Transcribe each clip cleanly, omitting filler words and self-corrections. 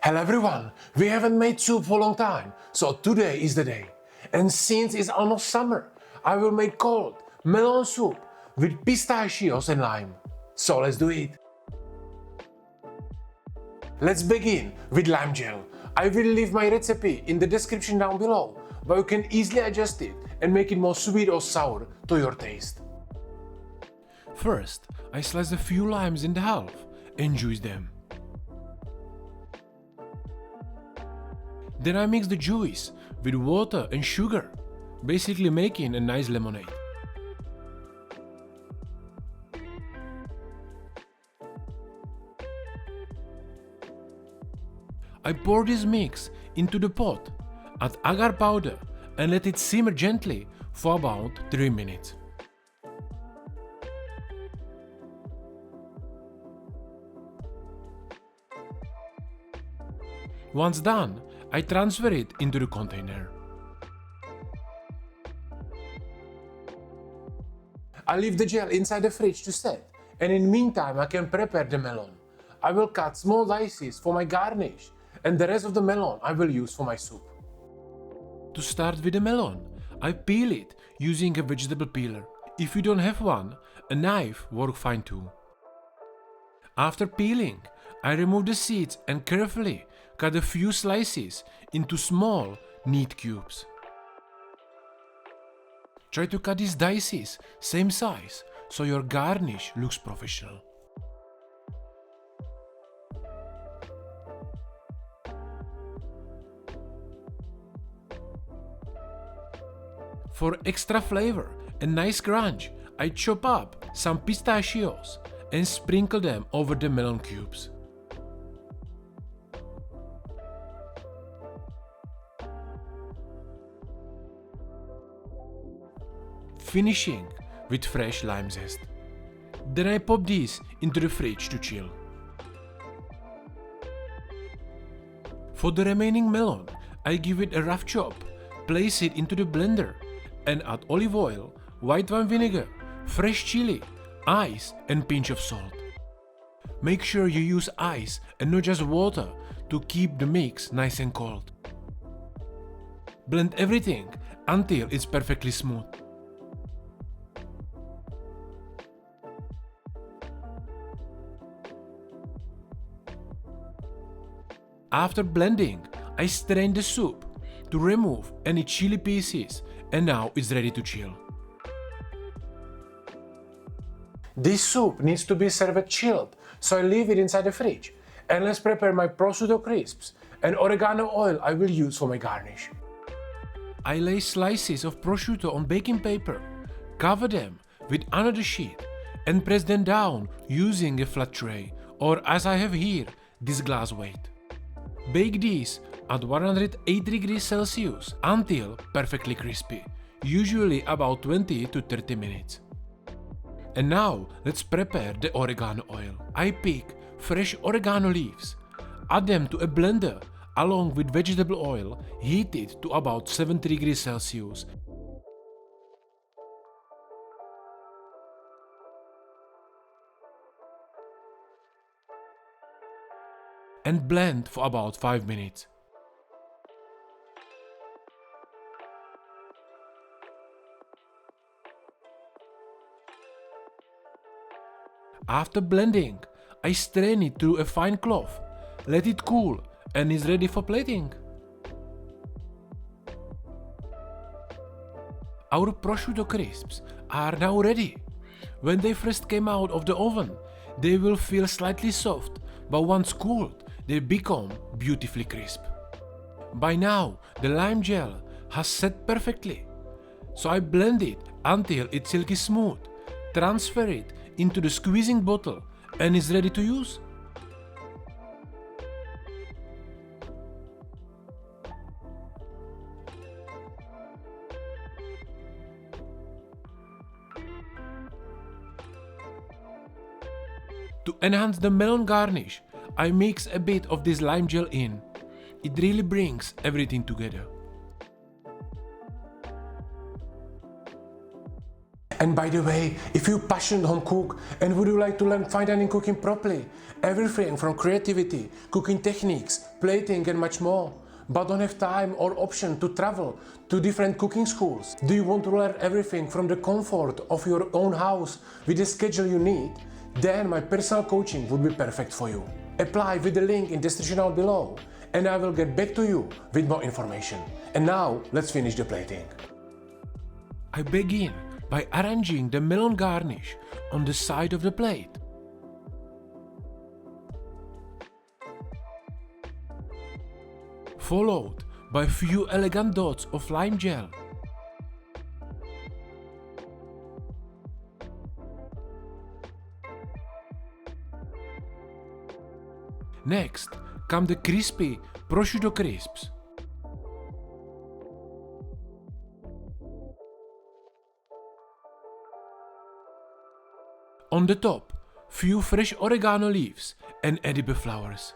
Hello everyone, we haven't made soup for a long time, so today is the day. And since it's almost summer, I will make cold melon soup with pistachios and lime. So let's do it. Let's begin with lime gel. I will leave my recipe in the description down below, but you can easily adjust it and make it more sweet or sour to your taste. First, I slice a few limes in half and juice them. Then I mix the juice with water and sugar, basically making a nice lemonade. I pour this mix into the pot, add agar powder and let it simmer gently for about 3 minutes. Once done, I transfer it into the container. I leave the gel inside the fridge to set, and in the meantime I can prepare the melon. I will cut small slices for my garnish, and the rest of the melon I will use for my soup. To start with the melon, I peel it using a vegetable peeler. If you don't have one, a knife works fine too. After peeling, I remove the seeds and carefully cut a few slices into small, neat cubes. Try to cut these dices same size so your garnish looks professional. For extra flavor and nice crunch, I chop up some pistachios and sprinkle them over the melon cubes. Finishing with fresh lime zest. Then I pop these into the fridge to chill. For the remaining melon, I give it a rough chop, place it into the blender and add olive oil, white wine vinegar, fresh chili, ice and pinch of salt. Make sure you use ice and not just water to keep the mix nice and cold. Blend everything until it's perfectly smooth. After blending, I strain the soup to remove any chili pieces, and now it's ready to chill. This soup needs to be served chilled, so I leave it inside the fridge. And let's prepare my prosciutto crisps and oregano oil I will use for my garnish. I lay slices of prosciutto on baking paper, cover them with another sheet and press them down using a flat tray, or as I have here, this glass weight. Bake these at 180 degrees Celsius until perfectly crispy, usually about 20 to 30 minutes. And now let's prepare the oregano oil. I pick fresh oregano leaves, add them to a blender along with vegetable oil heated to about 70 degrees Celsius. And blend for about 5 minutes. After blending, I strain it through a fine cloth, let it cool and is ready for plating. Our prosciutto crisps are now ready. When they first came out of the oven, they will feel slightly soft, but once cooled, they become beautifully crisp. By now, the lime gel has set perfectly, so I blend it until it's silky smooth, transfer it into the squeezing bottle and is ready to use. To enhance the melon garnish, I mix a bit of this lime gel in. It really brings everything together. And by the way, if you're passionate home cook and would you like to learn fine dining cooking properly, everything from creativity, cooking techniques, plating and much more, but don't have time or option to travel to different cooking schools? Do you want to learn everything from the comfort of your own house with the schedule you need? Then my personal coaching would be perfect for you. Apply with the link in description down below and I will get back to you with more information. And now let's finish the plating. I begin by arranging the melon garnish on the side of the plate. Followed by a few elegant dots of lime gel. Next come the crispy prosciutto crisps. On the top, few fresh oregano leaves and edible flowers.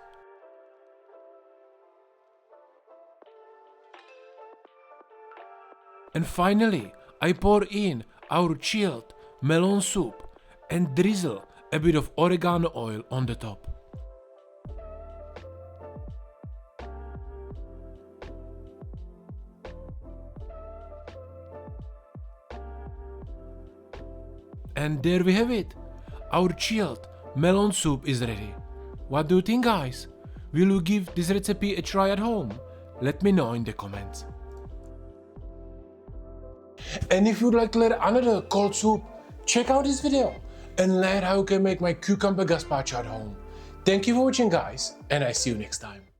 And finally, I pour in our chilled melon soup and drizzle a bit of oregano oil on the top. And there we have it. Our chilled melon soup is ready. What do you think, guys? Will you give this recipe a try at home? Let me know in the comments. And if you'd like to learn another cold soup, check out this video and learn how you can make my cucumber gazpacho at home. Thank you for watching, guys, and I see you next time.